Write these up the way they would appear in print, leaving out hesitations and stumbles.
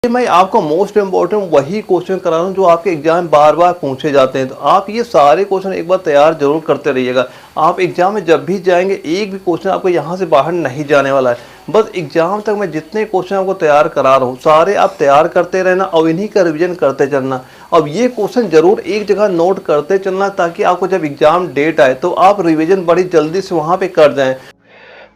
मैं आपको most important वही क्वेश्चन करा रहा हूँ जो आपके एग्जाम में बार बार पूछे जाते हैं। तो आप ये सारे क्वेश्चन एक बार तैयार जरूर करते रहिएगा। आप एग्जाम में जब भी जाएंगे एक भी क्वेश्चन आपको यहाँ से बाहर नहीं जाने वाला है। बस एग्जाम तक मैं जितने क्वेश्चन आपको तैयार करा रहा हूँ सारे आप तैयार करते रहना और इन्हीं का रिविजन करते चलना। अब ये क्वेश्चन जरूर एक जगह नोट करते चलना ताकि आपको जब एग्जाम डेट आए तो आप रिविजन बड़ी जल्दी से वहां पे कर जाएं।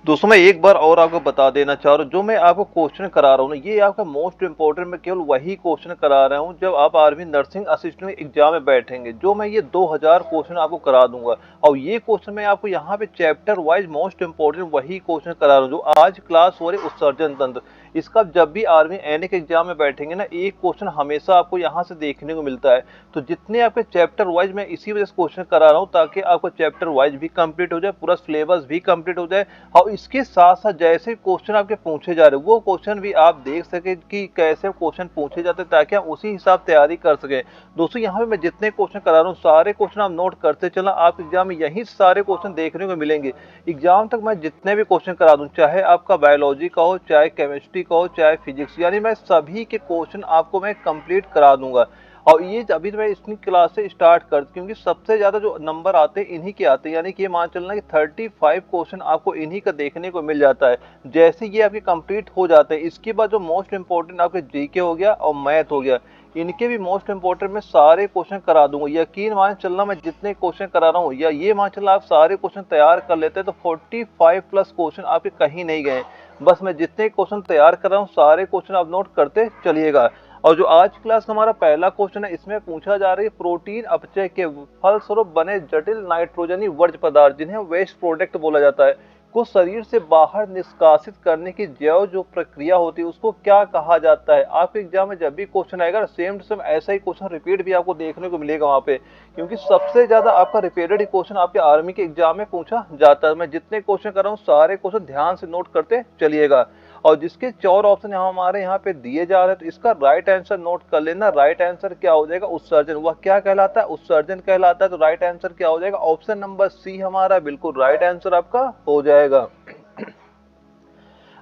दोस्तों मैं एक बार और आपको बता देना चाह रहा हूँ, जो मैं आपको क्वेश्चन करा रहा हूँ ना, ये आपका मोस्ट इंपॉर्टेंट, मैं केवल वही क्वेश्चन करा रहा हूँ जब आप आर्मी नर्सिंग असिस्टेंट एग्जाम में बैठेंगे। जो मैं ये 2000 क्वेश्चन आपको करा दूंगा और ये क्वेश्चन मैं आपको यहाँ पे चैप्टर वाइज मोस्ट इंपॉर्टेंट वही क्वेश्चन करा रहा हूँ जो आज क्लास हो रही उत्सर्जन तंत्र। इसका जब भी आर्मी एनए के एग्जाम में बैठेंगे ना, एक क्वेश्चन हमेशा आपको यहाँ से देखने को मिलता है। तो जितने आपके चैप्टर वाइज मैं इसी वजह से क्वेश्चन करा रहा हूँ ताकि आपका चैप्टर वाइज भी कंप्लीट हो जाए, पूरा सिलेबस भी कंप्लीट हो जाए। और इसके साथ साथ जैसे क्वेश्चन आपके पूछे जा रहे हैं वो क्वेश्चन भी आप देख सके कि कैसे क्वेश्चन पूछे जाते हैं ताकि आप उसी हिसाब तैयारी कर सके। दोस्तों यहाँ पे मैं जितने क्वेश्चन करा रहा हूँ सारे क्वेश्चन आप नोट करते चलना, आप एग्जाम में यही सारे क्वेश्चन देखने को मिलेंगे। एग्जाम तक मैं जितने भी क्वेश्चन करा दूं, चाहे आपका बायोलॉजी का हो, चाहे केमिस्ट्री का हो, चाहे फिजिक्स, यानी मैं सभी के क्वेश्चन आपको मैं कंप्लीट करा दूंगा। और ये अभी तो मैं इतनी क्लास से स्टार्ट कर, क्योंकि सबसे ज्यादा जो नंबर आते हैं इन्हीं के आते हैं, यानी कि ये मान चलना कि 35 क्वेश्चन आपको इन्हीं का देखने को मिल जाता है। जैसे ये आपके कंप्लीट हो जाते हैं इसके बाद जो मोस्ट इंपॉर्टेंट आपके जीके हो गया और मैथ हो गया, इनके भी मोस्ट इंपॉर्टेंट मैं सारे क्वेश्चन करा दूंगा। यकीन मान चलना मैं जितने क्वेश्चन करा रहा हूँ, या ये मान चलना आप सारे क्वेश्चन तैयार कर लेते हैं तो 45 प्लस क्वेश्चन आपके कहीं नहीं गए। बस मैं जितने क्वेश्चन तैयार कर रहा हूँ सारे क्वेश्चन आप नोट करते चलिएगा। और जो आज क्लास का हमारा पहला क्वेश्चन है, इसमें पूछा जा रहा है प्रोटीन अपचय के फलस्वरूप बने जटिल नाइट्रोजनी वर्ज्य पदार्थ, जिन्हें वेस्ट प्रोडक्ट बोला जाता है, को शरीर से बाहर निष्कासित करने की जैव जो प्रक्रिया होती है उसको क्या कहा जाता है। आपके एग्जाम में जब भी क्वेश्चन आएगा सेम टू सेम ऐसा ही क्वेश्चन रिपीट भी आपको देखने को मिलेगा वहां पे, क्योंकि सबसे ज्यादा आपका रिपीटेड क्वेश्चन आपके आर्मी के एग्जाम में पूछा जाता है। मैं जितने क्वेश्चन कर रहा हूँ सारे क्वेश्चन ध्यान से नोट करते चलिएगा। और जिसके 4 ऑप्शन हमारे यहाँ पे दिए जा रहे हैं तो इसका राइट आंसर नोट कर लेना। राइट आंसर क्या हो जाएगा? उत्सर्जन। वह क्या कहलाता है? उत्सर्जन कहलाता है। तो राइट आंसर क्या हो जाएगा? ऑप्शन नंबर सी हमारा बिल्कुल राइट आंसर आपका हो जाएगा।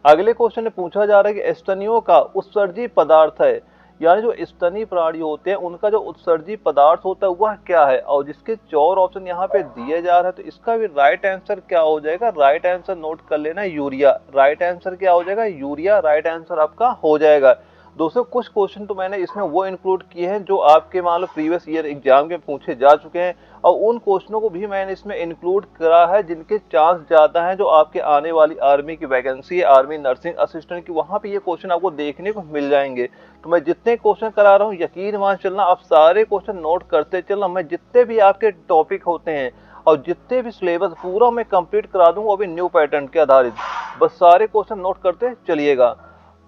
अगले क्वेश्चन में पूछा जा रहा है कि स्तनियों का उत्सर्जी पदार्थ है, यानी जो स्तनी प्राणी होते हैं उनका जो उत्सर्जी पदार्थ होता है वह क्या है। और जिसके 4 ऑप्शन यहाँ पे दिए जा रहे हैं तो इसका भी राइट आंसर क्या हो जाएगा? राइट आंसर नोट कर लेना, यूरिया। राइट आंसर क्या हो जाएगा? यूरिया राइट आंसर आपका हो जाएगा। दोस्तों कुछ क्वेश्चन तो मैंने इसमें वो इंक्लूड किए हैं जो आपके मान लो प्रीवियस ईयर एग्जाम के पूछे जा चुके हैं, और उन क्वेश्चनों को भी मैंने इसमें इंक्लूड करा है जिनके चांस ज्यादा हैं जो आपके आने वाली आर्मी की वैकेंसी है, आर्मी नर्सिंग असिस्टेंट की, वहां पे ये क्वेश्चन आपको देखने को मिल जाएंगे। तो मैं जितने क्वेश्चन करा रहा हूँ यकीन मान चलना आप सारे क्वेश्चन नोट करते चलना। मैं जितने भी आपके टॉपिक होते हैं और जितने भी सिलेबस पूरा मैं कंप्लीट करा दूंगा वो भी न्यू पैटर्न के आधारित। बस सारे क्वेश्चन नोट करते चलिएगा।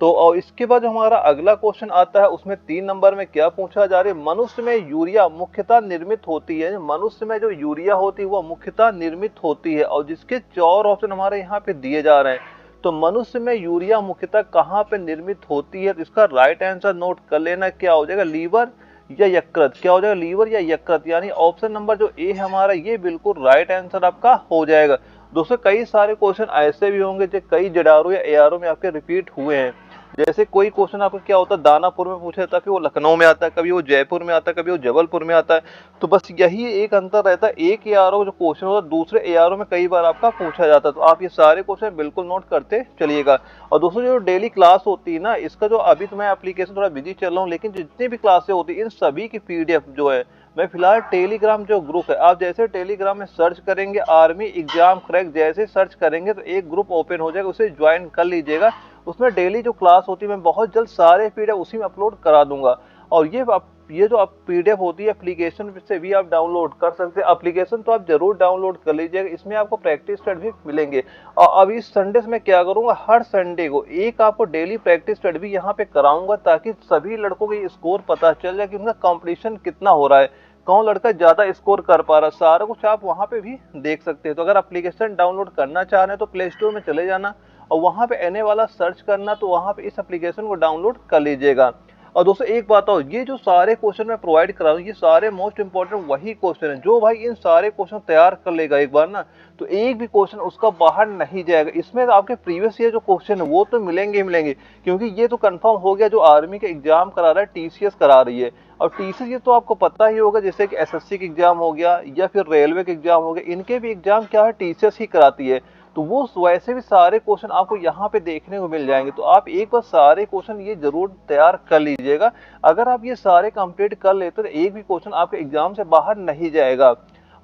तो और इसके बाद जो हमारा अगला क्वेश्चन आता है उसमें 3 नंबर में क्या पूछा जा रहा है? मनुष्य में यूरिया मुख्यतः निर्मित होती है। मनुष्य में जो यूरिया होती है वो मुख्यतः निर्मित होती है, और जिसके 4 ऑप्शन हमारे यहाँ पे दिए जा रहे हैं। तो मनुष्य में यूरिया मुख्यतः कहाँ पे निर्मित होती है? तो इसका राइट आंसर नोट कर लेना, क्या हो जाएगा? लीवर या यकृत। क्या हो जाएगा? लीवर या यकृत, यानी ऑप्शन नंबर जो ए हमारा ये बिल्कुल राइट आंसर आपका हो जाएगा। दोस्तों कई सारे क्वेश्चन ऐसे भी होंगे जो कई जडारो या एआरओ में आपके रिपीट हुए हैं। जैसे कोई क्वेश्चन आपका क्या होता है दानापुर में पूछा जाता है, फिर वो लखनऊ में आता है, कभी वो जयपुर में आता है, कभी वो जबलपुर में आता है। तो बस यही एक अंतर रहता है, एक एआरओ जो क्वेश्चन होता है दूसरे एआरओ में कई बार आपका पूछा जाता है। तो आप ये सारे क्वेश्चन बिल्कुल नोट करते चलिएगा। और दोस्तों जो डेली क्लास होती है ना, इसका जो अभी तो मैं एप्लीकेशन थोड़ा बिजी चल रहा हूँ, लेकिन जितनी भी क्लासें होती है इन सभी की पीडीएफ जो है मैं फिलहाल टेलीग्राम जो ग्रुप है, आप जैसे टेलीग्राम में सर्च करेंगे आर्मी एग्जाम क्रैक, जैसे सर्च करेंगे तो एक ग्रुप ओपन हो जाएगा, उसे ज्वाइन कर लीजिएगा। उसमें डेली जो क्लास होती है मैं बहुत जल्द सारे पीडीएफ उसी में अपलोड करा दूंगा। और ये जो आप पीडीएफ होती है एप्लीकेशन से भी आप डाउनलोड कर सकते हैं। एप्लीकेशन तो आप जरूर डाउनलोड कर लीजिएगा, इसमें आपको प्रैक्टिस सेट भी मिलेंगे। और अब इस संडे से मैं क्या करूंगा, हर संडे को एक आपको डेली प्रैक्टिस सेट भी यहाँ पे कराऊंगा ताकि सभी लड़कों के स्कोर पता चल जाए कि उनका कंपटीशन कितना हो रहा है, कौन लड़का ज्यादा स्कोर कर पा रहा है। सारा कुछ आप वहां पे भी देख सकते हैं। तो अगर एप्लीकेशन डाउनलोड करना चाह रहे हैं तो प्ले स्टोर में चले जाना और वहां पे एनए वाला सर्च करना, तो वहां पे इस एप्लीकेशन को डाउनलोड कर लीजिएगा। और दोस्तों एक बात और, ये जो सारे क्वेश्चन मैं प्रोवाइड करा रहा हूँ, ये सारे मोस्ट इंपॉर्टेंट वही क्वेश्चन है जो भाई इन सारे क्वेश्चन तैयार कर लेगा एक बार ना, तो एक भी क्वेश्चन उसका बाहर नहीं जाएगा। इसमें आपके प्रीवियस ईयर जो क्वेश्चन है वो तो मिलेंगे ही मिलेंगे, क्योंकि ये तो कंफर्म हो गया जो आर्मी के एग्जाम करा रहा है टीसीएस करा रही है। और टीसीएस ये तो आपको पता ही होगा, जैसे कि एसएससी का एग्जाम हो गया या फिर रेलवे के एग्जाम हो गया, इनके भी एग्जाम क्या है टीसीएस ही कराती है। तो वो वैसे भी सारे क्वेश्चन आपको यहाँ पे देखने को मिल जाएंगे। तो आप एक बार सारे क्वेश्चन ये जरूर तैयार कर लीजिएगा। अगर आप ये सारे कंप्लीट कर लेते तो एक भी क्वेश्चन आपके एग्जाम से बाहर नहीं जाएगा।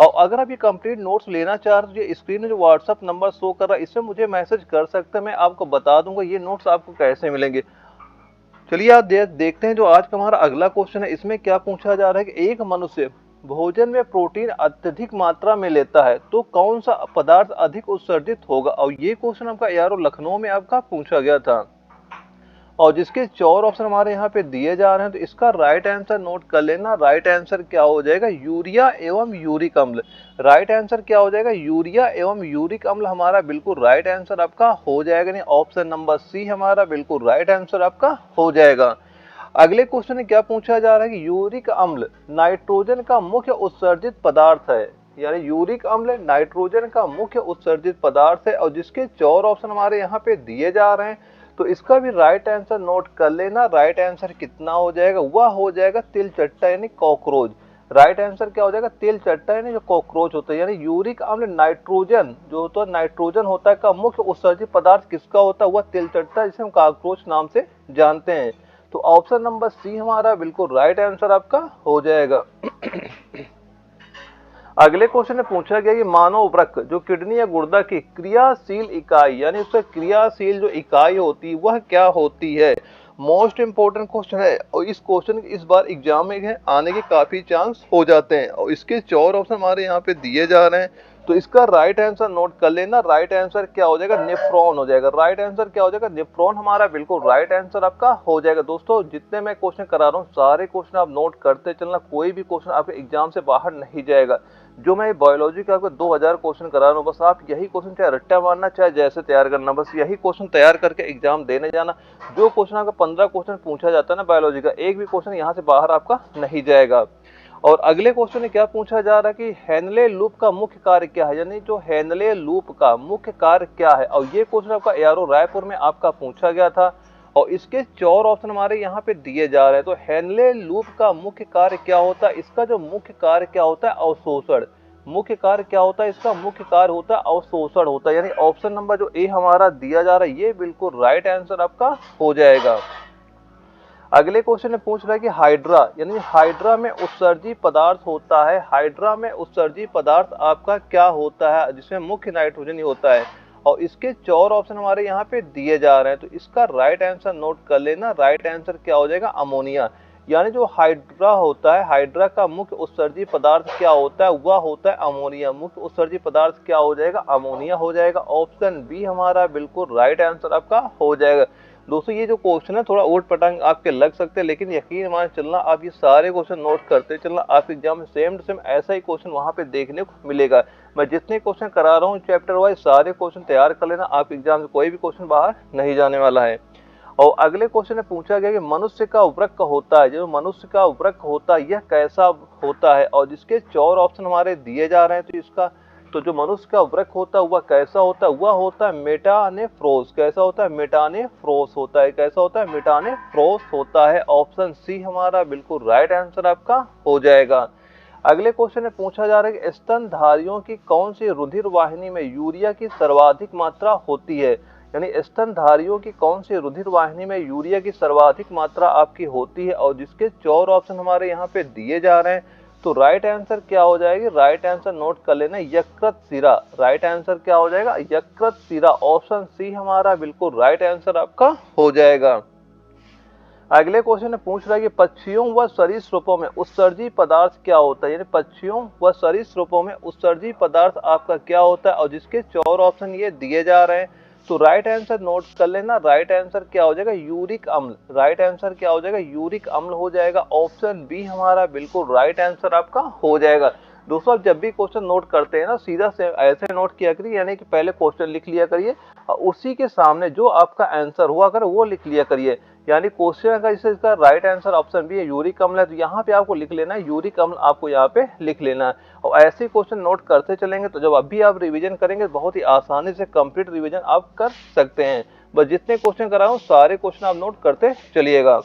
और अगर आप ये कंप्लीट नोट्स लेना चाह रहे हो, तो ये स्क्रीन में जो व्हाट्सअप नंबर शो कर रहा है इससे मुझे मैसेज कर सकते हैं, मैं आपको बता दूंगा ये नोट्स आपको कैसे मिलेंगे। चलिए आप देखते हैं जो आज का हमारा अगला क्वेश्चन है। इसमें क्या पूछा जा रहा है कि एक मनुष्य भोजन में प्रोटीन अत्यधिक मात्रा में लेता है तो कौन सा पदार्थ अधिक उत्सर्जित होगा। और ये क्वेश्चन आपका यारो लखनऊ में आपका पूछा गया था, और जिसके 4 ऑप्शन हमारे यहाँ पे दिए जा रहे हैं। तो इसका राइट आंसर नोट कर लेना। राइट आंसर क्या हो जाएगा, यूरिया एवं यूरिक अम्ल। राइट आंसर क्या हो जाएगा, यूरिया एवं यूरिक अम्ल हमारा बिल्कुल राइट आंसर आपका हो जाएगा। नहीं, ऑप्शन नंबर सी हमारा बिल्कुल राइट आंसर आपका हो जाएगा। अगले क्वेश्चन में क्या पूछा जा रहा है कि यूरिक अम्ल नाइट्रोजन का मुख्य उत्सर्जित पदार्थ है। यानी यूरिक अम्ल नाइट्रोजन का मुख्य उत्सर्जित पदार्थ है, और जिसके 4 ऑप्शन हमारे यहाँ पे दिए जा रहे हैं। तो इसका भी राइट आंसर नोट कर लेना। राइट आंसर कितना हो जाएगा, वह हो जाएगा तिलचट्टा यानी कॉकरोच। राइट आंसर क्या हो जाएगा, तिलचट्टा यानी जो कॉकरोच होता है। यानी यूरिक अम्ल नाइट्रोजन जो होता है, नाइट्रोजन होता है का मुख्य उत्सर्जित पदार्थ किसका होता है, वह तिलचट्टा, जिसे हम कॉकरोच नाम से जानते हैं। तो ऑप्शन नंबर सी हमारा बिल्कुल राइट आंसर आपका हो जाएगा। अगले क्वेश्चन में पूछा गया कि मानव वृक्क जो किडनी या गुर्दा की क्रियाशील इकाई यानी उसका क्रियाशील जो इकाई होती है वह क्या होती है। मोस्ट इंपोर्टेंट क्वेश्चन है, और इस क्वेश्चन इस बार एग्जाम में है आने के काफी चांस हो जाते हैं। और इसके 4 ऑप्शन हमारे यहाँ पे दिए जा रहे हैं। तो इसका राइट आंसर नोट कर लेना। राइट आंसर क्या हो जाएगा, नेफ्रॉन हो जाएगा। राइट आंसर क्या हो जाएगा, नेफ्रॉन हमारा बिल्कुल राइट आंसर आपका हो जाएगा। दोस्तों जितने मैं क्वेश्चन करा रहा हूँ सारे क्वेश्चन आप नोट करते चलना, कोई भी क्वेश्चन आपके एग्जाम से बाहर नहीं जाएगा। जो मैं बायोलॉजी का आपको 2000 क्वेश्चन करा रहा हूँ, बस आप यही क्वेश्चन चाहे रट्टा मारना चाहे जैसे तैयार करना, बस यही क्वेश्चन तैयार करके एग्जाम देने जाना। जो क्वेश्चन आपका 15 क्वेश्चन पूछा जाता है ना बायोलॉजी का, एक भी क्वेश्चन यहाँ से बाहर आपका नहीं जाएगा। और अगले क्वेश्चन में क्या पूछा जा रहा है कि हेनले लूप का मुख्य कार्य क्या है। यानी जो हेनले लूप का मुख्य कार्य क्या है, और ये क्वेश्चन आपका एआरओ रायपुर में आपका पूछा गया था। और इसके 4 ऑप्शन हमारे यहाँ पे दिए जा रहे हैं। तो हेनले लूप का मुख्य कार्य क्या होता है, इसका जो मुख्य कार्य क्या होता है, अवशोषण। मुख्य कार्य क्या होता है, इसका मुख्य कार्य होता है अवशोषण होता है। यानी ऑप्शन नंबर जो ए हमारा दिया जा रहा है ये बिल्कुल राइट आंसर आपका हो जाएगा। अगले क्वेश्चन में पूछ रहा है कि हाइड्रा यानी हाइड्रा में उत्सर्जी पदार्थ होता है। हाइड्रा में उत्सर्जी पदार्थ आपका क्या होता है, जिसमें मुख्य नाइट्रोजन ही होता है। और इसके 4 ऑप्शन हमारे यहाँ पे दिए जा रहे हैं। तो इसका राइट आंसर नोट कर लेना। राइट आंसर क्या हो जाएगा, अमोनिया। यानी जो हाइड्रा होता है, हाइड्रा का मुख्य उत्सर्जी पदार्थ क्या होता है, वह होता है अमोनिया। मुख्य उत्सर्जी पदार्थ क्या हो जाएगा, अमोनिया हो जाएगा। ऑप्शन बी हमारा बिल्कुल राइट आंसर आपका हो जाएगा। दोस्तों ये जो क्वेश्चन है थोड़ा ओट पटांग आपके लग सकते हैं, लेकिन यकीन मान चलना आप ये सारे क्वेश्चन नोट करते चलना, आपके एग्जाम में सेम टू सेम ऐसा ही क्वेश्चन वहां पे देखने को मिलेगा। मैं जितने क्वेश्चन करा रहा हूँ चैप्टर वाइज सारे क्वेश्चन तैयार कर लेना, आप एग्जाम में कोई भी क्वेश्चन बाहर नहीं जाने वाला है। और अगले क्वेश्चन में पूछा गया कि मनुष्य का वृक्क होता है, जो मनुष्य का वृक्क होता है यह कैसा होता है। और जिसके 4 ऑप्शन हमारे दिए जा रहे हैं। तो इसका तो जो मनुष्य का वृक्क होता है वह कैसा होता है, वह होता है मेटानेफ्रोस। कैसा होता है, मेटानेफ्रोस होता है। कैसा होता है, मेटानेफ्रोस होता है। ऑप्शन सी हमारा बिल्कुल राइट आंसर आपका हो जाएगा। अगले क्वेश्चन में पूछा जा रहा है कि स्तनधारियों की कौन सी रुधिर वाहिनी में यूरिया की सर्वाधिक मात्रा होती है। यानी स्तनधारियों की कौन सी रुधिर वाहिनी में यूरिया की सर्वाधिक मात्रा आपकी होती है। और जिसके 4 ऑप्शन हमारे यहाँ पे दिए जा रहे हैं। तो राइट आंसर क्या हो जाएगी, राइट आंसर नोट कर लेना, यकृत सिरा। राइट आंसर क्या हो जाएगा, यकृत सिरा। ऑप्शन सी हमारा बिल्कुल राइट आंसर आपका हो जाएगा। अगले क्वेश्चन में पूछ रहा है कि पक्षियों व सरीसृपों में उत्सर्जी पदार्थ क्या होता है। यानी पक्षियों व सरीसृपों में उत्सर्जी पदार्थ आपका क्या होता है। और जिसके 4 ऑप्शन ये दिए जा रहे हैं। तो राइट आंसर नोट कर लेना। राइट आंसर क्या हो जाएगा, यूरिक अम्ल। राइट आंसर क्या हो जाएगा, यूरिक अम्ल हो जाएगा। ऑप्शन बी हमारा बिल्कुल राइट आंसर आपका हो जाएगा। दोस्तों आप जब भी क्वेश्चन नोट करते हैं ना, सीधा से ऐसे नोट किया करिए, यानी कि पहले क्वेश्चन लिख लिया करिए और उसी के सामने जो आपका आंसर हुआ करे वो लिख लिया करिए। यानी क्वेश्चन का जैसे इसका राइट आंसर ऑप्शन बी है यूरिक अम्ल है, तो यहाँ पे आपको लिख लेना है यूरिक अम्ल, आपको यहाँ पे लिख लेना है। और ऐसे क्वेश्चन नोट करते चलेंगे तो जब अभी आप रिवीजन करेंगे बहुत ही आसानी से कंप्लीट रिवीजन आप कर सकते हैं। बस जितने क्वेश्चन कराऊं सारे क्वेश्चन आप नोट करते चलिएगा।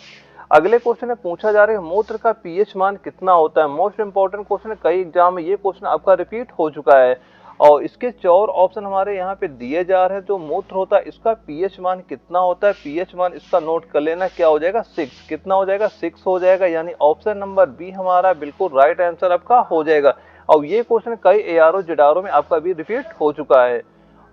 अगले क्वेश्चन में पूछा जा रहा है मूत्र का पीएच मान कितना होता है। मोस्ट इंपोर्टेंट क्वेश्चन है, कई एग्जाम में ये क्वेश्चन आपका रिपीट हो चुका है और इसके 4 ऑप्शन हमारे यहाँ पे दिए जा रहे हैं। जो मूत्र होता है इसका पीएच मान कितना होता है, पीएच मान इसका नोट कर लेना, क्या हो जाएगा 6। कितना हो जाएगा 6 हो जाएगा, यानी ऑप्शन नंबर बी हमारा बिल्कुल राइट आंसर आपका हो जाएगा। और ये क्वेश्चन कई एआरओ जेडारो में आपका भी रिपीट हो चुका है।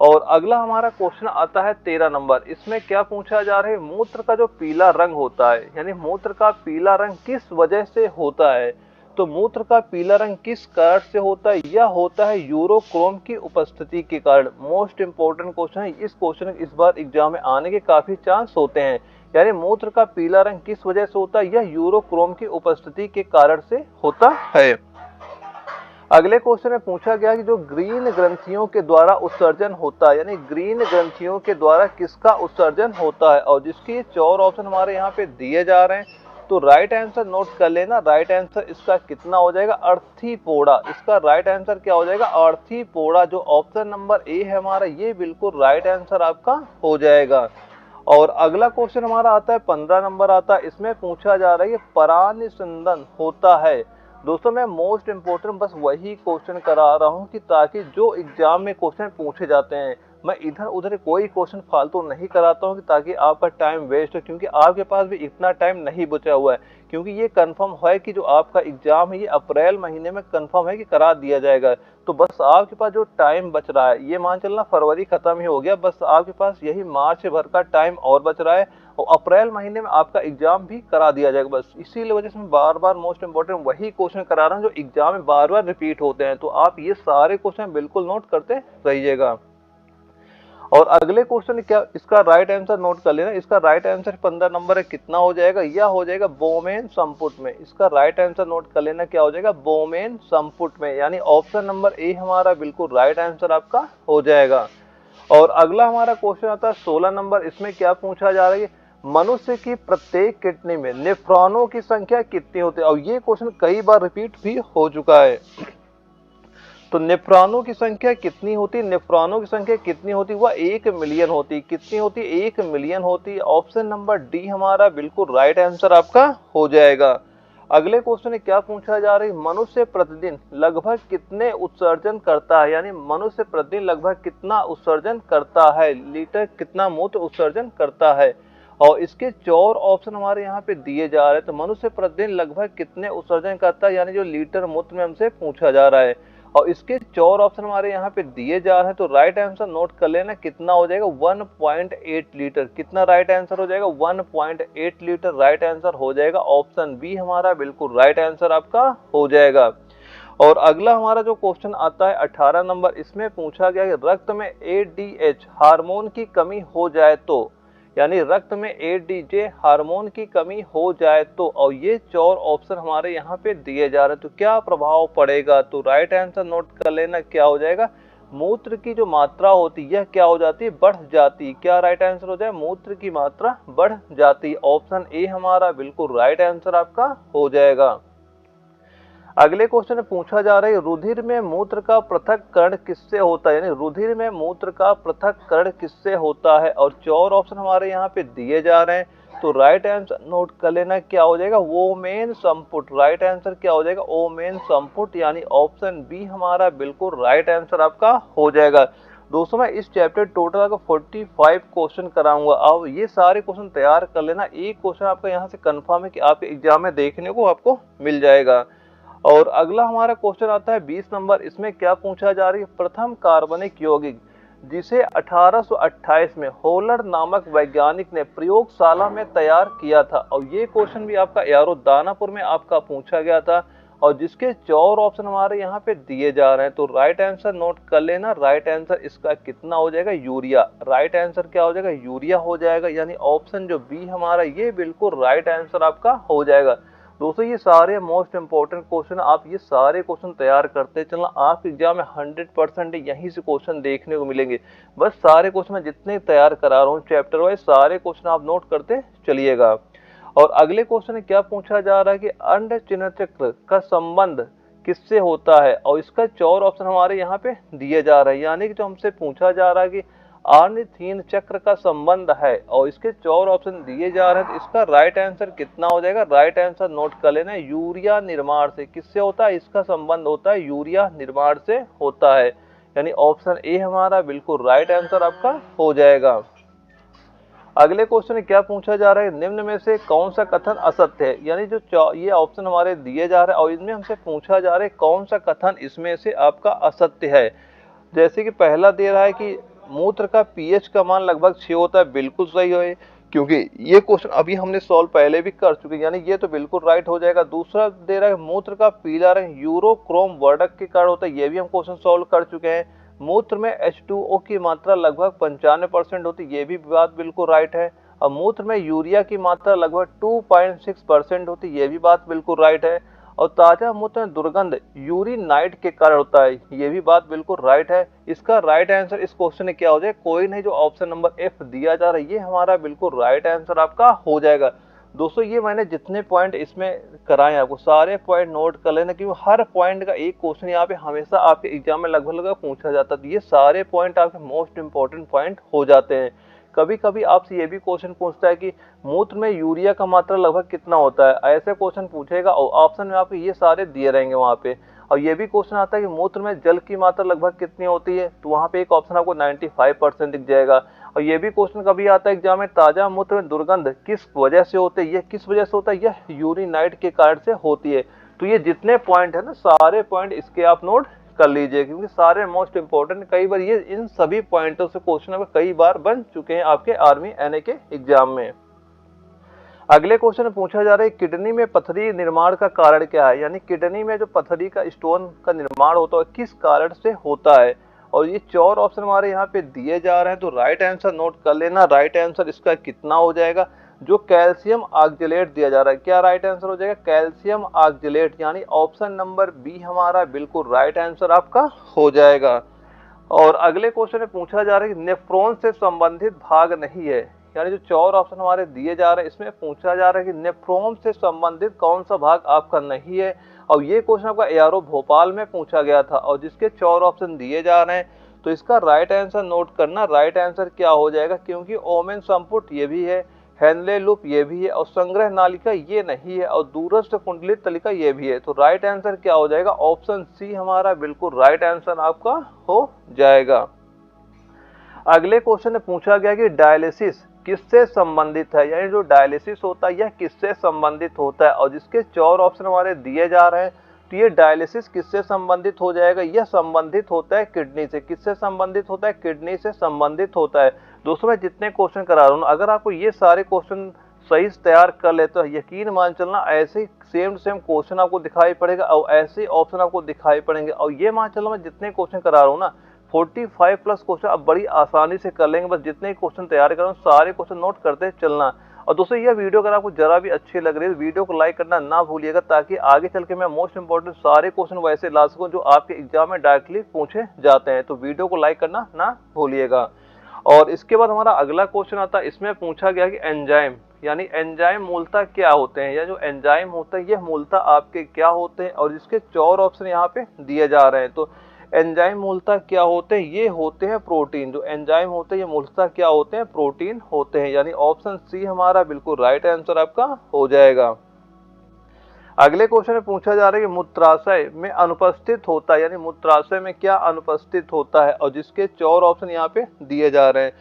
और अगला हमारा क्वेश्चन आता है 13 नंबर। इसमें क्या पूछा जा रहा है, मूत्र का जो पीला रंग होता है, यानी मूत्र का पीला रंग किस वजह से होता है। तो मूत्र का पीला रंग किस कारण से होता है, यह होता है यूरोक्रोम की उपस्थिति के कारण। मोस्ट इंपोर्टेंट क्वेश्चन है, इस क्वेश्चन इस बार एग्जाम में आने के काफी चांस होते हैं। यानी मूत्र का पीला रंग किस वजह से होता है, यह यूरोक्रोम की उपस्थिति के कारण से होता है। अगले क्वेश्चन में पूछा गया कि जो ग्रीन ग्रंथियों के द्वारा उत्सर्जन होता है, यानी ग्रीन ग्रंथियों के द्वारा किसका उत्सर्जन होता है, और जिसके 4 ऑप्शन हमारे यहाँ पे दिए जा रहे हैं। तो राइट आंसर नोट कर लेना, राइट आंसर इसका कितना हो जाएगा, अर्थीपोड़ा। इसका राइट आंसर क्या हो जाएगा, अर्थीपोड़ा। जो ऑप्शन नंबर ए है हमारा, ये बिल्कुल राइट आंसर आपका हो जाएगा। और अगला क्वेश्चन हमारा आता है 15 नंबर आता है। इसमें पूछा जा रहा है कि परानिस्यंदन होता है। दोस्तों मैं मोस्ट इंपोर्टेंट बस वही क्वेश्चन करा रहा हूं कि ताकि जो एग्जाम में क्वेश्चन पूछे जाते हैं मैं इधर उधर कोई क्वेश्चन फालतू नहीं कराता हूं कि ताकि आपका टाइम वेस्ट हो, क्योंकि आपके पास भी इतना टाइम नहीं बचा हुआ है। क्योंकि ये कंफर्म है कि जो आपका एग्जाम है ये अप्रैल महीने में कंफर्म है कि करा दिया जाएगा। तो बस आपके पास जो टाइम बच रहा है, ये मान चलना फरवरी खत्म ही हो गया, बस आपके पास यही मार्च भर का टाइम और बच रहा है और अप्रैल महीने में आपका एग्जाम भी करा दिया जाएगा। बस इसीलिए वजह से मैं बार बार मोस्ट इंपोर्टेंट वही क्वेश्चन करा रहा हूँ जो एग्जाम में बार बार रिपीट होते हैं। तो आप ये सारे क्वेश्चन बिल्कुल नोट करते रहिएगा। और अगले क्वेश्चन क्या, इसका राइट आंसर नोट कर लेना। इसका राइट आंसर 15 नंबर है, कितना हो जाएगा, यह हो जाएगा बोमेन संपुट में। इसका राइट आंसर नोट कर लेना, क्या हो जाएगा, बोमेन संपुट में। यानी ऑप्शन नंबर ए हमारा बिल्कुल राइट आंसर आपका हो जाएगा। और अगला हमारा क्वेश्चन आता है 16 नंबर। इसमें क्या पूछा जा रहा है, मनुष्य की प्रत्येक किडनी में नेफ्रॉनों की संख्या कितनी होती है। और ये क्वेश्चन कई बार रिपीट भी हो चुका है। तो नेफ्रॉनों की संख्या कितनी होती है, नेफ्रॉनों की संख्या कितनी होती है, वह 1 मिलियन होती है। कितनी होती है, 1 मिलियन होती है। ऑप्शन नंबर डी हमारा बिल्कुल राइट आंसर आपका हो जाएगा। अगले क्वेश्चन में क्या पूछा जा रहा है, मनुष्य प्रतिदिन लगभग कितने उत्सर्जन करता है। यानी मनुष्य प्रतिदिन लगभग कितना उत्सर्जन करता है, लीटर कितना मूत्र उत्सर्जन करता है। और इसके 4 ऑप्शन हमारे यहाँ पे दिए जा रहे हैं। तो मनुष्य प्रतिदिन लगभग कितने उत्सर्जन करता है, यानी जो लीटर मूत्र में हमसे पूछा जा रहा है। और इसके 4 ऑप्शन हमारे यहाँ पे दिए जा रहे हैं। तो राइट आंसर नोट कर लेना, कितना हो जाएगा 1.8 लीटर। कितना राइट आंसर हो जाएगा, 1.8 लीटर राइट आंसर हो जाएगा। ऑप्शन बी हमारा बिल्कुल राइट आंसर आपका हो जाएगा। और अगला हमारा जो क्वेश्चन आता है 18 नंबर। इसमें पूछा गया कि रक्त में एडीएच हार्मोन की कमी हो जाए तो, यानी रक्त में एडीजे हार्मोन की कमी हो जाए तो, और ये 4 ऑप्शन हमारे यहाँ पे दिए जा रहे हैं। तो क्या प्रभाव पड़ेगा, तो राइट आंसर नोट कर लेना, क्या हो जाएगा, मूत्र की जो मात्रा होती है क्या हो जाती है, बढ़ जाती है। क्या राइट आंसर हो जाए, मूत्र की मात्रा बढ़ जाती है। ऑप्शन ए हमारा बिल्कुल राइट आंसर आपका हो जाएगा। अगले क्वेश्चन में पूछा जा रहा है रुधिर में मूत्र का पृथक्करण किससे होता है, यानी रुधिर में मूत्र का पृथक्करण किससे होता है। और 4 ऑप्शन हमारे यहाँ पे दिए जा रहे हैं। तो राइट आंसर नोट कर लेना, क्या हो जाएगा, वोमेन संपुट। राइट आंसर क्या हो जाएगा, ओमेन संपुट। यानी ऑप्शन बी हमारा बिल्कुल राइट आंसर आपका हो जाएगा। दोस्तों मैं इस चैप्टर टोटल आपको 45 क्वेश्चन कराऊंगा। अब ये सारे क्वेश्चन तैयार कर लेना। एक क्वेश्चन आपका यहाँ से कंफर्म है कि आपके एग्जाम में देखने को आपको मिल जाएगा। और अगला हमारा क्वेश्चन आता है 20 नंबर। इसमें क्या पूछा जा रही है, प्रथम कार्बनिक यौगिक जिसे 1828 में होलर नामक वैज्ञानिक ने प्रयोगशाला में तैयार किया था। और ये क्वेश्चन भी आपका एआरओ दानापुर में आपका पूछा गया था और जिसके 4 ऑप्शन हमारे यहाँ पे दिए जा रहे हैं। तो राइट आंसर नोट कर लेना, राइट आंसर इसका कितना हो जाएगा, यूरिया। राइट आंसर क्या हो जाएगा, यूरिया हो जाएगा। यानी ऑप्शन जो बी हमारा ये बिल्कुल राइट आंसर आपका हो जाएगा। दोस्तों ये सारे मोस्ट इंपॉर्टेंट क्वेश्चन, आप ये सारे क्वेश्चन तैयार करते चलना, आप एग्जाम में 100% यहीं से क्वेश्चन देखने को मिलेंगे। बस सारे क्वेश्चन मैं जितने तैयार करा रहा हूँ चैप्टर वाइज, सारे क्वेश्चन आप नोट करते चलिएगा। और अगले क्वेश्चन में क्या पूछा जा रहा है कि अंड चिन्ह चक्र का संबंध किससे होता है, और इसका 4 ऑप्शन हमारे यहाँ पे दिए जा रहे हैं। यानी कि जो हमसे पूछा जा रहा है कि आर्निथीन चक्र का संबंध है और इसके 4 ऑप्शन दिए जा रहे हैं, तो इसका राइट आंसर कितना हो जाएगा? राइट आंसर नोट कर लेना, यूरिया निर्माण से। किससे होता है? इसका संबंध होता है यूरिया निर्माण से होता है। यानी ऑप्शन ए हमारा बिल्कुल राइट आंसर आपका हो जाएगा। अगले क्वेश्चन में क्या पूछा जा रहा है, निम्न में से कौन सा कथन असत्य है। यानी जो ये ऑप्शन हमारे दिए जा रहे हैं और इनमें हमसे पूछा जा रहा है कौन सा कथन इसमें से आपका असत्य है। जैसे कि पहला दे रहा है कि मूत्र का पीएच का मान लगभग 6 होता है, बिल्कुल सही है, क्योंकि ये क्वेश्चन अभी हमने सॉल्व पहले भी कर चुके हैं, यानी ये तो बिल्कुल राइट हो जाएगा। दूसरा दे रहा है मूत्र का पीला रंग यूरोक्रोम वर्णक के कारण होता है, ये भी हम क्वेश्चन सॉल्व कर चुके हैं। मूत्र में H2O की मात्रा लगभग 95% होती है, ये भी बात बिल्कुल राइट है। और मूत्र में यूरिया की मात्रा लगभग 2.6% होती है, ये भी बात बिल्कुल राइट है। और ताजा मूत्र में दुर्गंध यूरिनाइट के कारण होता है, ये भी बात बिल्कुल राइट है। इसका राइट आंसर इस क्वेश्चन में क्या हो जाए? कोई नहीं, जो ऑप्शन नंबर एफ दिया जा रहा है ये हमारा बिल्कुल राइट आंसर आपका हो जाएगा। दोस्तों ये मैंने जितने पॉइंट इसमें कराए आपको सारे पॉइंट नोट कर लेना, क्योंकि हर पॉइंट का एक क्वेश्चन यहाँ पे हमेशा आपके एग्जाम में लगभग पूछा जाता है, तो ये सारे पॉइंट आपके मोस्ट इंपॉर्टेंट पॉइंट हो जाते हैं। कभी कभी आपसे ये भी क्वेश्चन पूछता है कि मूत्र में यूरिया का मात्रा लगभग कितना होता है, ऐसे क्वेश्चन पूछेगा और ऑप्शन में आपको ये सारे दिए रहेंगे वहाँ पे। और ये भी क्वेश्चन आता है कि मूत्र में जल की मात्रा लगभग कितनी होती है, तो वहाँ पे एक ऑप्शन आपको 95% दिख जाएगा। और ये भी क्वेश्चन कभी आता है एग्जाम में, ताजा मूत्र में दुर्गंध किस वजह से होते है, ये किस वजह से होता है? यह यूरिनाइट के कारण से होती है। तो ये जितने पॉइंट है ना, सारे पॉइंट इसके आप नोट कर लीजिए, क्योंकि सारे मोस्ट इंपॉर्टेंट, कई बार ये इन सभी पॉइंटों से क्वेश्चन आपके कई बार बन चुके हैं आपके आर्मी एनए के एग्जाम में। अगले क्वेश्चन में पूछा जा रहा है किडनी में पथरी निर्माण का कारण क्या है। यानी किडनी में जो पथरी का स्टोन का निर्माण होता है किस कारण से होता है, और ये 4 ऑप्शन हमारे यहाँ पे दिए जा रहे हैं, तो राइट आंसर नोट कर लेना। राइट आंसर इसका कितना हो जाएगा? जो कैल्शियम ऑक्जेलेट दिया जा रहा है, क्या राइट आंसर हो जाएगा? कैल्शियम ऑक्जेलेट, यानी ऑप्शन नंबर बी हमारा बिल्कुल राइट आंसर आपका हो जाएगा। और अगले क्वेश्चन में पूछा जा रहा है कि नेफ्रॉन से संबंधित भाग नहीं है। यानी जो 4 ऑप्शन हमारे दिए जा रहे हैं इसमें पूछा जा रहा है कि नेफ्रॉन से संबंधित कौन सा भाग आपका नहीं है, और ये क्वेश्चन आपका एआरओ भोपाल में पूछा गया था, और जिसके 4 ऑप्शन दिए जा रहे हैं, तो इसका राइट आंसर नोट करना। राइट आंसर क्या हो जाएगा? क्योंकि ओमेन संपुट ये भी है, हेनले लूप ये भी है, और संग्रह नालिका ये नहीं है, और दूरस्थ कुंडलित तलिका ये भी है। तो राइट आंसर क्या हो जाएगा? ऑप्शन सी हमारा बिल्कुल राइट आंसर आपका हो जाएगा। अगले क्वेश्चन में पूछा गया कि डायलिसिस किससे संबंधित है। यानी जो डायलिसिस होता है यह किससे संबंधित होता है, और जिसके 4 ऑप्शन हमारे दिए जा रहे हैं, तो ये डायलिसिस किससे संबंधित हो जाएगा? यह संबंधित होता है किडनी से। किससे संबंधित होता है? किडनी से संबंधित होता है। दोस्तों मैं जितने क्वेश्चन करा रहा हूँ, अगर आपको ये सारे क्वेश्चन सही से तैयार कर लेते हो, यकीन मान चलना ऐसे सेम टू सेम क्वेश्चन आपको दिखाई पड़ेगा और ऐसे ऑप्शन आपको दिखाई पड़ेंगे। और ये मान चलो मैं जितने क्वेश्चन करा रहा हूँ ना, 45 प्लस क्वेश्चन आप बड़ी आसानी से कर लेंगे। बस जितने क्वेश्चन तैयार कर रहा हूँ सारे क्वेश्चन नोट करते चलना। और दोस्तों यह वीडियो अगर आपको जरा भी अच्छी लग रही है, वीडियो को लाइक करना ना भूलिएगा, ताकि आगे चल के मैं मोस्ट इंपॉर्टेंट सारे क्वेश्चन वैसे ला सकूं जो आपके एग्जाम में डायरेक्टली पूछे जाते हैं। तो वीडियो को लाइक करना ना भूलिएगा। और इसके बाद हमारा अगला क्वेश्चन आता है, इसमें पूछा गया कि एंजाइम, यानी एंजाइम मूलतः क्या होते हैं, या जो एंजाइम होता है यह मूलतः आपके क्या होते हैं, और जिसके 4 ऑप्शन यहाँ पे दिए जा रहे हैं। तो एंजाइम मूलतः क्या होते हैं? ये होते हैं प्रोटीन। जो एंजाइम होते हैं ये मूलतः क्या होते हैं? प्रोटीन होते हैं। यानी ऑप्शन सी हमारा बिल्कुल राइट आंसर आपका हो जाएगा। अगले क्वेश्चन में पूछा जा रहा है कि मूत्राशय में अनुपस्थित होता है, यानी मूत्राशय में क्या अनुपस्थित होता है, और जिसके 4 ऑप्शन यहाँ पे दिए जा रहे हैं।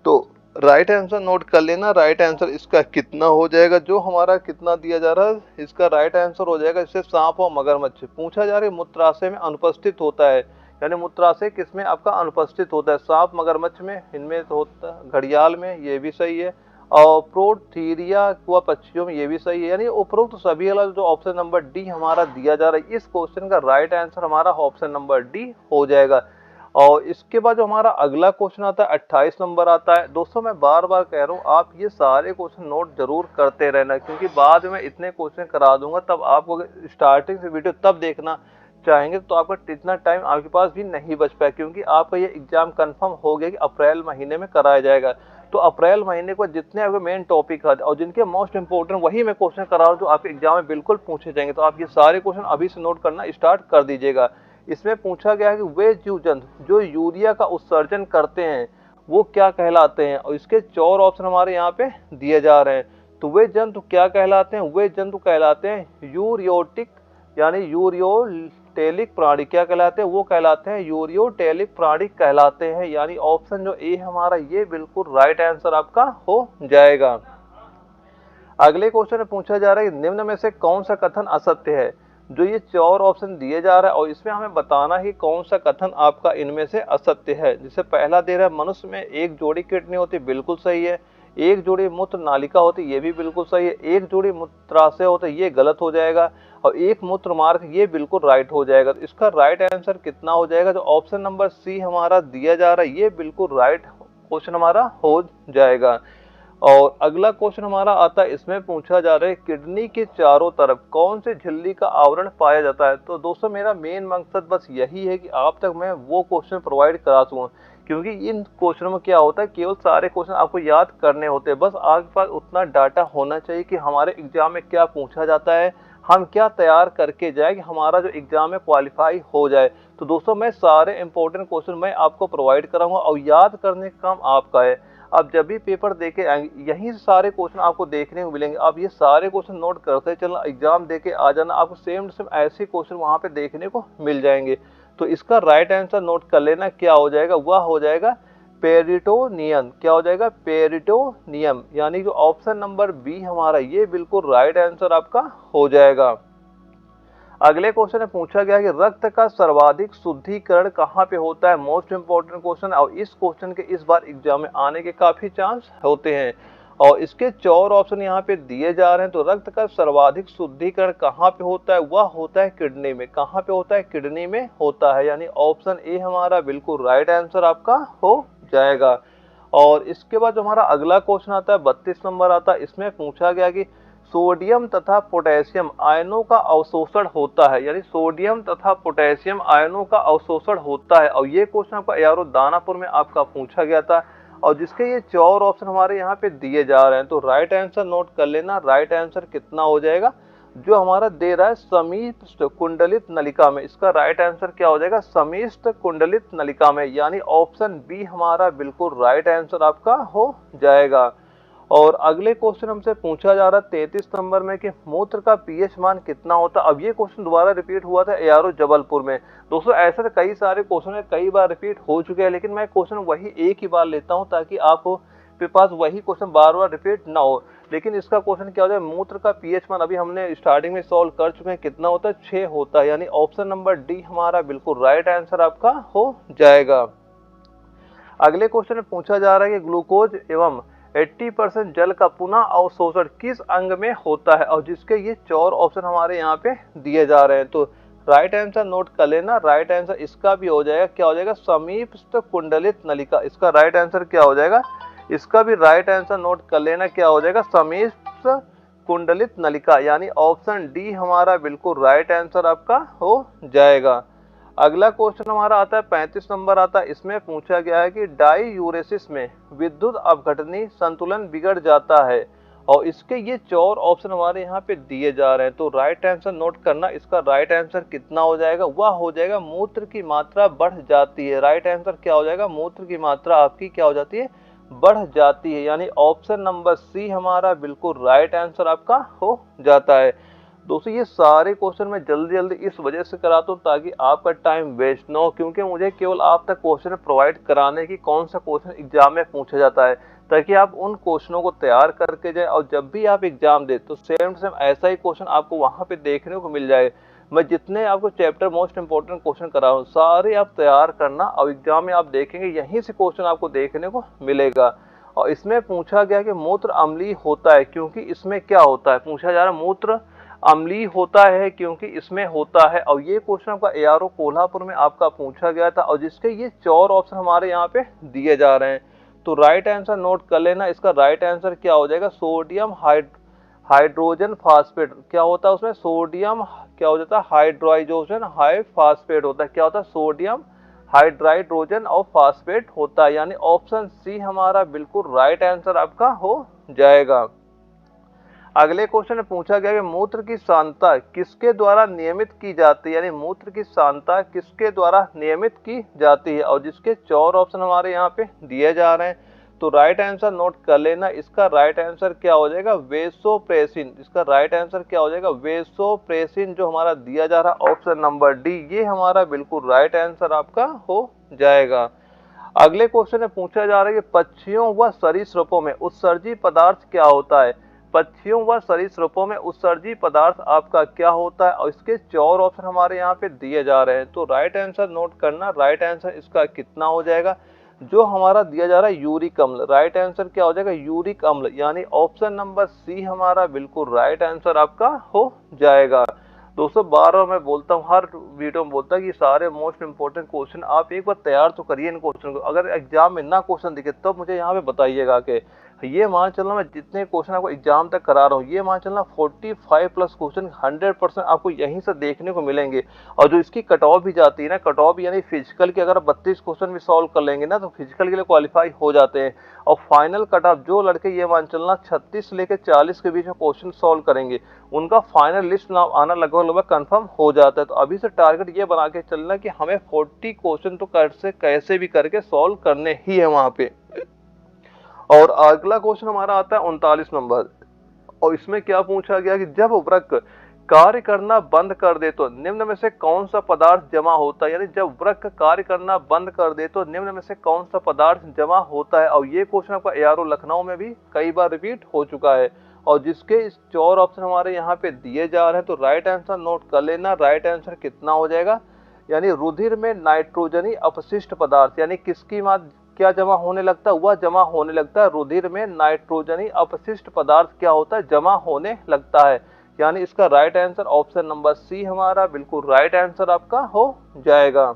तो राइट आंसर नोट कर लेना। राइट आंसर इसका कितना हो जाएगा? जो हमारा कितना दिया जा रहा है इसका राइट आंसर हो जाएगा, इससे सांप और मगरमच्छ। पूछा जा रहा है मूत्राशय में अनुपस्थित होता है, यानी मूत्राशय किसमें आपका अनुपस्थित होता है? सांप मगरमच्छ में, इनमें तो होता है, घड़ियाल में, ये भी सही है, और प्रोथीरिया व पक्षियों में, ये भी सही है। यानी उपरोक्त तो सभी अलग जो ऑप्शन नंबर डी हमारा दिया जा रहा है, इस क्वेश्चन का राइट आंसर हमारा ऑप्शन नंबर डी हो जाएगा। और इसके बाद जो हमारा अगला क्वेश्चन आता है 28 नंबर आता है। दोस्तों मैं बार बार कह रहा हूँ आप ये सारे क्वेश्चन नोट जरूर करते रहना, क्योंकि बाद में इतने क्वेश्चन करा दूंगा तब आपको स्टार्टिंग से वीडियो तब देखना चाहेंगे तो आपका इतना टाइम आपके पास भी नहीं बच पाए, क्योंकि आपका ये एग्जाम कंफर्म हो गया कि अप्रैल महीने में कराया जाएगा। तो अप्रैल महीने को जितने आपके मेन टॉपिक आते और जिनके मोस्ट इंपोर्टेंट वही मैं क्वेश्चन करा रहा हूँ जो आपके एग्जाम में बिल्कुल पूछे जाएंगे। तो आप ये सारे क्वेश्चन अभी से नोट करना स्टार्ट कर दीजिएगा। इसमें पूछा गया है कि वे जीव जंतु जो यूरिया का उत्सर्जन करते हैं वो क्या कहलाते हैं, और इसके 4 ऑप्शन हमारे यहाँ पे दिए जा रहे हैं। तो वे जंतु क्या कहलाते हैं? वे जंतु कहलाते हैं यूरियोटिक यानी यूरियोटेलिक प्राणी। क्या कहलाते हैं? वो कहलाते हैं यूरियोटेलिक प्राणी कहलाते हैं, यानी ऑप्शन जो ए हमारा ये बिल्कुल राइट आंसर आपका हो जाएगा। अगले क्वेश्चन में पूछा जा रहा है कि निम्न में से कौन सा कथन असत्य है। जो ये 4 ऑप्शन दिए जा रहा है और इसमें हमें बताना है कौन सा कथन आपका इनमें से असत्य है। जिसे पहला दे रहा है मनुष्य में एक जोड़ी किडनी होती, बिल्कुल सही है। एक जोड़ी मूत्र नालिका होती, ये भी बिल्कुल सही है। एक जोड़ी मूत्राशय होते, ये गलत हो जाएगा। और एक मूत्र मार्ग, ये बिल्कुल राइट हो जाएगा। तो इसका राइट आंसर कितना हो जाएगा? जो ऑप्शन नंबर सी हमारा दिया जा रहा है ये बिल्कुल राइट क्वेश्चन हमारा हो जाएगा। और अगला क्वेश्चन हमारा आता है, इसमें पूछा जा रहा है किडनी के चारों तरफ कौन से झिल्ली का आवरण पाया जाता है। तो दोस्तों मेरा मेन मकसद बस यही है कि आप तक मैं वो क्वेश्चन प्रोवाइड करा सकूँ, क्योंकि इन क्वेश्चनों में क्या होता है केवल सारे क्वेश्चन आपको याद करने होते हैं। बस आपके पास उतना डाटा होना चाहिए कि हमारे एग्जाम में क्या पूछा जाता है, हम क्या तैयार करके जाए कि हमारा जो एग्जाम में क्वालिफाई हो जाए। तो दोस्तों मैं सारे इंपॉर्टेंट क्वेश्चन मैं आपको प्रोवाइड कराऊंगा और याद करने का काम आपका है। आप जब भी पेपर देके आएंगे यहीं से सारे क्वेश्चन आपको देखने को मिलेंगे। आप ये सारे क्वेश्चन नोट करते चलना, एग्जाम देके आ जाना, आपको सेम टू सेम ऐसे क्वेश्चन वहां पे देखने को मिल जाएंगे। तो इसका राइट आंसर नोट कर लेना, क्या हो जाएगा? वह हो जाएगा पेरिटोनियम। क्या हो जाएगा? पेरिटोनियम, यानी कि ऑप्शन नंबर बी हमारा ये बिल्कुल राइट आंसर आपका हो जाएगा। अगले क्वेश्चन में पूछा गया कि रक्त का सर्वाधिक शुद्धिकरण कहाँ पे होता है। मोस्ट इंपोर्टेंट क्वेश्चन, और इस क्वेश्चन के इस बार एग्जाम में आने के काफी चांस होते हैं। और इसके 4 ऑप्शन यहाँ पे दिए जा रहे हैं। तो रक्त का सर्वाधिक शुद्धिकरण कहाँ पे होता है? वह होता है किडनी में। कहाँ पे होता है? किडनी में होता है, यानी ऑप्शन ए हमारा बिल्कुल राइट आंसर आपका हो जाएगा। और इसके बाद जो हमारा अगला क्वेश्चन आता है 32 नंबर आता है। इसमें पूछा गया कि सोडियम तथा पोटेशियम आयनों का अवशोषण होता है, यानी सोडियम तथा पोटेशियम आयनों का अवशोषण होता है। और ये क्वेश्चन आपका यारो दानापुर में आपका पूछा गया था, और जिसके ये 4 ऑप्शन हमारे यहाँ पे दिए जा रहे हैं। तो राइट आंसर नोट कर लेना, राइट आंसर कितना हो जाएगा? जो हमारा दे रहा है समिष्ट कुंडलित नलिका में, इसका राइट आंसर क्या हो जाएगा? समिष्ट कुंडलित नलिका में, यानी ऑप्शन बी हमारा बिल्कुल राइट आंसर आपका हो जाएगा। और अगले क्वेश्चन हमसे पूछा जा रहा है 33 नंबर में कि मूत्र का पीएच मान कितना होता है। अब ये क्वेश्चन दोबारा रिपीट हुआ था एआरओ जबलपुर में। दोस्तों ऐसे तो कई सारे क्वेश्चन कई बार रिपीट हो चुके हैं, लेकिन मैं क्वेश्चन वही एक ही बार लेता हूं ताकि आपके पास वही क्वेश्चन बार बार रिपीट ना हो। लेकिन इसका क्वेश्चन क्या हो जाए, मूत्र का पीएच मान अभी हमने स्टार्टिंग में सॉल्व कर चुके हैं, कितना होता है? 6 होता है, यानी ऑप्शन नंबर डी हमारा बिल्कुल राइट आंसर आपका हो जाएगा। अगले क्वेश्चन में पूछा जा रहा है कि ग्लूकोज एवं 80% जल का पुनः अवशोषण किस अंग में होता है, और जिसके ये 4 ऑप्शन हमारे यहाँ पे दिए जा रहे हैं। तो राइट आंसर नोट कर लेना, राइट आंसर इसका भी हो जाएगा, क्या हो जाएगा? समीपस्थ कुंडलित नलिका। इसका राइट आंसर क्या हो जाएगा? इसका भी राइट आंसर नोट कर लेना, क्या हो जाएगा? समीपस्थ कुंडलित नलिका, यानी ऑप्शन डी हमारा बिल्कुल राइट आंसर आपका हो जाएगा। अगला क्वेश्चन हमारा आता है 35 नंबर आता है। इसमें पूछा गया है कि डाईयूरेसिस में विद्युत अपघटनी संतुलन बिगड़ जाता है, और इसके ये 4 ऑप्शन हमारे यहाँ पे दिए जा रहे हैं। तो राइट आंसर नोट करना, इसका राइट आंसर कितना हो जाएगा? वह हो जाएगा मूत्र की मात्रा बढ़ जाती है। राइट आंसर क्या हो जाएगा? मूत्र की मात्रा आपकी क्या हो जाती है? बढ़ जाती है, यानी ऑप्शन नंबर सी हमारा बिल्कुल राइट आंसर आपका हो जाता है। दोस्तों ये सारे क्वेश्चन मैं जल्दी जल्दी इस वजह से कराता हूँ ताकि आपका टाइम वेस्ट ना हो, क्योंकि मुझे केवल आप तक क्वेश्चन प्रोवाइड कराने की कौन सा क्वेश्चन एग्जाम में पूछा जाता है, ताकि आप उन क्वेश्चनों को तैयार करके जाए और जब भी आप एग्जाम दे तो सेम टू सेम ऐसा ही क्वेश्चन आपको वहां पे देखने को मिल जाए। मैं जितने आपको चैप्टर मोस्ट इंपोर्टेंट क्वेश्चन करा हूँ सारे आप तैयार करना, और एग्जाम में आप देखेंगे यहीं से क्वेश्चन आपको देखने को मिलेगा। और इसमें पूछा गया कि मूत्र अम्लीय होता है, क्योंकि इसमें क्या होता है? पूछा जा रहा है मूत्र अम्लीय होता है क्योंकि इसमें होता है, और ये क्वेश्चन आपका एआरओ कोल्हापुर में आपका पूछा गया था, और जिसके ये 4 ऑप्शन हमारे यहाँ पे दिए जा रहे हैं। तो राइट आंसर नोट कर लेना, इसका राइट आंसर क्या हो जाएगा, सोडियम हाइड्रोजन फास्फेट। क्या होता है उसमें, सोडियम क्या हो जाता है, हाइड्रोजन हाई फास्फेट होता है। क्या होता है, सोडियम हाइड्राइड्रोजन और फास्फेट होता है, यानी ऑप्शन सी हमारा बिल्कुल राइट आंसर आपका हो जाएगा। अगले क्वेश्चन में पूछा गया कि मूत्र की सांद्रता किसके द्वारा नियमित की जाती है, यानी मूत्र की सांद्रता किसके द्वारा नियमित की जाती है, और जिसके 4 ऑप्शन हमारे यहाँ पे दिए जा रहे हैं। तो राइट आंसर नोट कर लेना, इसका राइट आंसर क्या हो जाएगा, वेसोप्रेसिन। इसका राइट आंसर क्या हो जाएगा, वेसोप्रेसिन, जो हमारा दिया जा रहा ऑप्शन नंबर डी, ये हमारा बिल्कुल राइट आंसर आपका हो जाएगा। अगले क्वेश्चन में पूछा जा रहा है कि पक्षियों व सरीसृपों में उत्सर्जी पदार्थ क्या होता है। पक्षियों व सरीसृपों में उत्सर्जी पदार्थ आपका क्या होता है, और इसके 4 ऑप्शन हमारे यहाँ पे दिए जा रहे हैं। तो राइट आंसर नोट करना, राइट आंसर इसका कितना हो जाएगा, जो हमारा दिया जा रहा है यूरिक अम्ल। राइट आंसर क्या हो जाएगा, यूरिक अम्ल, यानी ऑप्शन नंबर सी हमारा बिल्कुल राइट आंसर आपका हो जाएगा। दोस्तों बार बार मैं बोलता हूँ, हर वीडियो में बोलता हूँ कि सारे मोस्ट इंपोर्टेंट क्वेश्चन आप एक बार तैयार तो करिए इन क्वेश्चन को। अगर एग्जाम में ना क्वेश्चन दिखे तब मुझे यहाँ पे बताइएगा कि ये मान चलना मैं जितने क्वेश्चन आपको एग्जाम तक करा रहा हूँ, ये मान चलना 45 प्लस क्वेश्चन 100% आपको यहीं से देखने को मिलेंगे। और जो इसकी कट ऑफ भी जाती है ना, कट ऑफ यानी फिजिकल की अगर 32 क्वेश्चन भी सॉल्व कर लेंगे ना, तो फिजिकल के लिए क्वालिफाई हो जाते हैं। और फाइनल कट ऑफ जो लड़के ये मान चलना 36 से लेकर 40 के बीच में क्वेश्चन सॉल्व करेंगे, उनका फाइनल लिस्ट नाम आना लगभग कंफर्म हो जाता है। तो अभी से टारगेट ये बना के चलना कि हमें 40 क्वेश्चन तो कैसे भी करके सॉल्व करने ही है वहां पे। और अगला क्वेश्चन हमारा आता है 39 नंबर, और इसमें क्या पूछा गया कि जब वृक्क कार्य करना बंद कर दे तो निम्न में से कौन सा पदार्थ जमा होता है, यानी जब वृक्क कार्य करना बंद कर दे तो निम्न में से कौन सा पदार्थ जमा होता है। और ये क्वेश्चन आपका एआरओ लखनऊ में भी कई बार रिपीट हो चुका है, और जिसके इस 4 ऑप्शन हमारे यहाँ पे दिए जा रहे हैं। तो राइट आंसर नोट कर लेना, राइट आंसर कितना हो जाएगा, यानी रुधिर में नाइट्रोजनी अपशिष्ट पदार्थ, यानी किसकी मात्रा क्या जमा होने लगता है, वह जमा होने लगता है, रुधिर में नाइट्रोजनी अपशिष्ट पदार्थ क्या होता है, जमा होने लगता है। यानी इसका right answer option number C हमारा बिल्कुल राइट आंसर आपका हो जाएगा।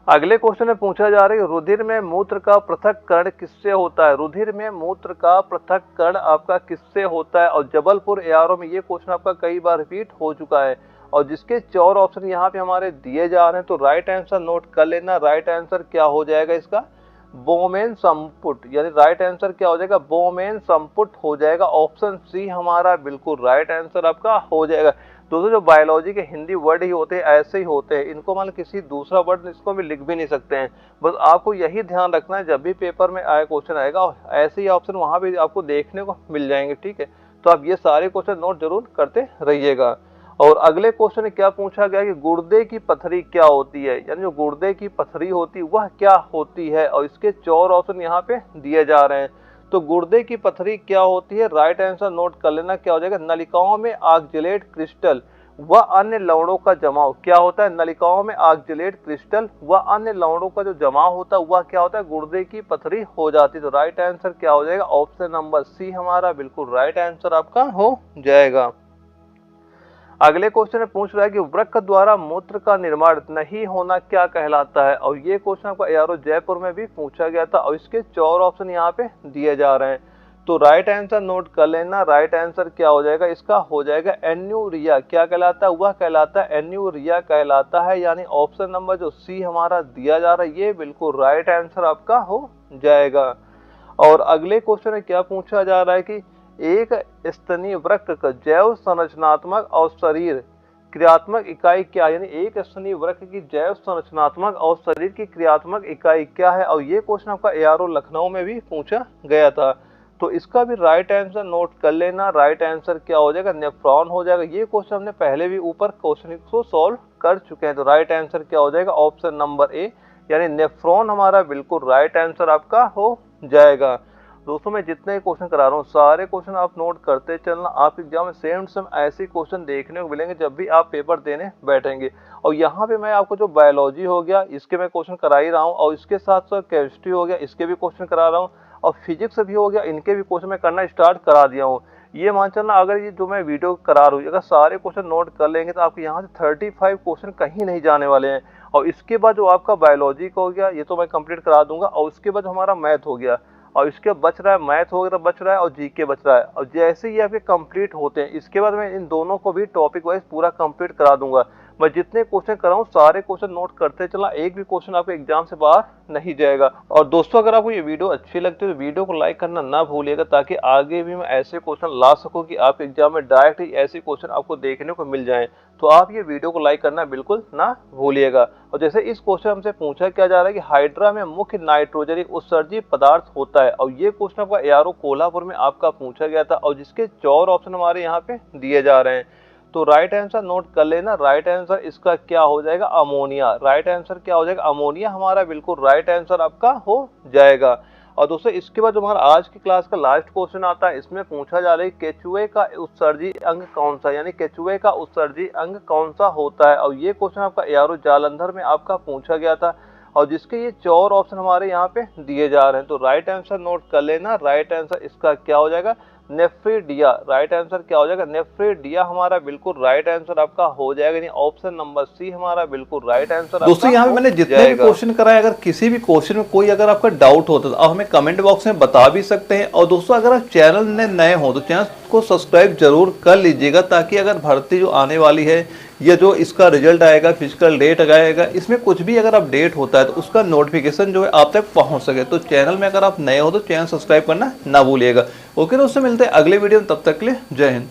अगले क्वेश्चन में पूछा जा रहा है रुधिर में मूत्र का पृथक्करण किससे होता है। रुधिर में मूत्र का पृथक्करण आपका किससे होता है, और जबलपुर एआरओ में ये क्वेश्चन आपका कई बार रिपीट हो चुका है, और जिसके 4 ऑप्शन यहाँ पे हमारे दिए जा रहे हैं। तो राइट आंसर नोट कर लेना, राइट आंसर क्या हो जाएगा इसका, बोमेन संपुट, यानी राइट आंसर क्या हो जाएगा, बोमेन संपुट हो जाएगा। ऑप्शन सी हमारा बिल्कुल राइट आंसर आपका हो जाएगा। दोस्तों जो बायोलॉजी के हिंदी वर्ड ही होते हैं ऐसे ही होते हैं, इनको मान किसी दूसरा वर्ड इसको भी लिख भी नहीं सकते हैं। बस आपको यही ध्यान रखना है, जब भी पेपर में आए क्वेश्चन आएगा ऐसे ही ऑप्शन वहां भी आपको देखने को मिल जाएंगे, ठीक है। तो आप ये सारे क्वेश्चन नोट जरूर करते रहिएगा। और अगले क्वेश्चन में क्या पूछा गया कि गुर्दे की पथरी क्या होती है, यानी जो गुर्दे की पथरी होती है वह क्या होती है, और इसके 4 ऑप्शन यहाँ पे दिए जा रहे हैं। तो गुर्दे की पथरी क्या होती है, राइट आंसर नोट कर लेना, क्या हो जाएगा, नलिकाओं में ऑक्जेलेट क्रिस्टल व अन्य लवणों का जमाव क्या होता है, नलिकाओं में ऑक्जेलेट क्रिस्टल व अन्य लवणों का जो जमाव होता है वह क्या होता है, गुर्दे की पथरी हो जाती है। तो राइट आंसर क्या हो जाएगा, ऑप्शन नंबर सी हमारा बिल्कुल राइट आंसर आपका हो जाएगा। अगले क्वेश्चन में पूछ रहा है कि वृक्क द्वारा मूत्र का निर्माण नहीं होना क्या कहलाता है, और ये क्वेश्चन आपका एआरओ जयपुर में भी पूछा गया था, और इसके 4 ऑप्शन यहाँ पे दिए जा रहे हैं। तो राइट आंसर नोट कर लेना, राइट आंसर क्या हो जाएगा, इसका हो जाएगा एन्यूरिया। क्या कहलाता है, वह कहलाता है एन्यूरिया कहलाता है, यानी ऑप्शन नंबर जो सी हमारा दिया जा रहा है ये बिल्कुल राइट आंसर आपका हो जाएगा। और अगले क्वेश्चन में क्या पूछा जा रहा है कि एक स्तनीय वृक्क का जैव संरचनात्मक और शरीर क्रियात्मक इकाई क्या, यानी एक स्तनीय वृक्क की जैव संरचनात्मक और शरीर की क्रियात्मक इकाई क्या है, और ये क्वेश्चन आपका एआरओ लखनऊ में भी पूछा गया था। तो इसका भी राइट आंसर नोट कर लेना, राइट आंसर क्या हो जाएगा, नेफ्रॉन हो जाएगा। ये क्वेश्चन हमने पहले भी ऊपर क्वेश्चन को सॉल्व कर चुके हैं। तो राइट आंसर क्या हो जाएगा, ऑप्शन नंबर ए, यानी नेफ्रॉन हमारा बिल्कुल राइट आंसर आपका हो जाएगा। दोस्तों मैं जितने क्वेश्चन करा रहा हूँ सारे क्वेश्चन आप नोट करते चलना, आप एग्जाम में सेम टू सेम ऐसे क्वेश्चन देखने को मिलेंगे जब भी आप पेपर देने बैठेंगे। और यहाँ पे मैं आपको जो बायोलॉजी हो गया इसके मैं क्वेश्चन करा ही रहा हूँ, और इसके साथ साथ केमिस्ट्री हो गया इसके भी क्वेश्चन करा रहा हूँ, और फिजिक्स भी हो गया इनके भी क्वेश्चन मैं करना स्टार्ट करा दिया हूँ। ये मान चलना, अगर ये जो मैं वीडियो करा रहा हूँ, अगर सारे क्वेश्चन नोट कर लेंगे तो आपके यहाँ से 35 क्वेश्चन कहीं नहीं जाने वाले हैं। और इसके बाद जो आपका बायोलॉजी का हो गया, ये तो मैं कंप्लीट करा दूंगा, और उसके बाद हमारा मैथ हो गया, और इसके बच रहा है मैथ वगैरह बच रहा है, और जीके बच रहा है। और जैसे ही आपके कंप्लीट होते हैं, इसके बाद मैं इन दोनों को भी टॉपिक वाइज पूरा कंप्लीट करा दूंगा। मैं जितने क्वेश्चन कराऊं सारे क्वेश्चन नोट करते चला, एक भी क्वेश्चन आपके एग्जाम से बाहर नहीं जाएगा। और दोस्तों, अगर आपको ये वीडियो अच्छी लगती है तो वीडियो को लाइक करना ना भूलिएगा, ताकि आगे भी मैं ऐसे क्वेश्चन ला सकूं कि आपके एग्जाम में डायरेक्ट ही ऐसे क्वेश्चन आपको देखने को मिल जाएं। तो आप ये वीडियो को लाइक करना बिल्कुल ना भूलिएगा। और जैसे इस क्वेश्चन हमसे पूछा क्या जा रहा है कि हाइड्रा में मुख्य नाइट्रोजन उत्सर्जी पदार्थ होता है, और ये क्वेश्चन आपका एआरओ कोल्हापुर में आपका पूछा गया था, और जिसके 4 ऑप्शन हमारे यहाँ पे दिए जा रहे हैं। तो राइट आंसर नोट कर लेना। राइट आंसर इसका क्या हो जाएगा, अमोनिया। राइट आंसर क्या हो जाएगा, अमोनिया हमारा बिल्कुल राइट आंसर आपका हो जाएगा। और दोस्तों, इसके बाद जो हमारा आज की क्लास का लास्ट क्वेश्चन आता है, इसमें पूछा जा रहा है केचुए का उत्सर्जी अंग कौन सा, यानी केचुए का उत्सर्जी अंग कौन सा होता है। और ये क्वेश्चन आपका एआरओ जालंधर में आपका पूछा गया था, और जिसके ये 4 ऑप्शन हमारे यहाँ पे दिए जा रहे हैं। तो राइट आंसर नोट कर लेना। राइट आंसर इसका क्या हो जाएगा, नेफ्रिडिया। राइट आंसर क्या हो जाएगा, नेफ्रिडिया हमारा बिल्कुल राइट आंसर आपका हो जाएगा, यानी ऑप्शन नंबर सी हमारा बिल्कुल राइट आंसर। दोस्तों, यहाँ पे मैंने जितने भी क्वेश्चन कराए, अगर किसी भी क्वेश्चन में कोई अगर आपका डाउट होता है तो आप हमें कमेंट बॉक्स में बता भी सकते हैं। और दोस्तों, अगर आप चैनल में नए हो तो चैनल को सब्सक्राइब जरूर कर लीजिएगा, ताकि अगर भर्ती जो आने वाली है या जो इसका रिजल्ट आएगा, फिजिकल डेट आएगा, इसमें कुछ भी अगर अपडेट होता है तो उसका नोटिफिकेशन जो है आप तक पहुंच सके। तो चैनल में अगर आप नए हो तो चैनल सब्सक्राइब करना ना भूलिएगा। ओके दोस्तों, मिलते हैं अगले वीडियो में, तब तक के लिए जय हिंद।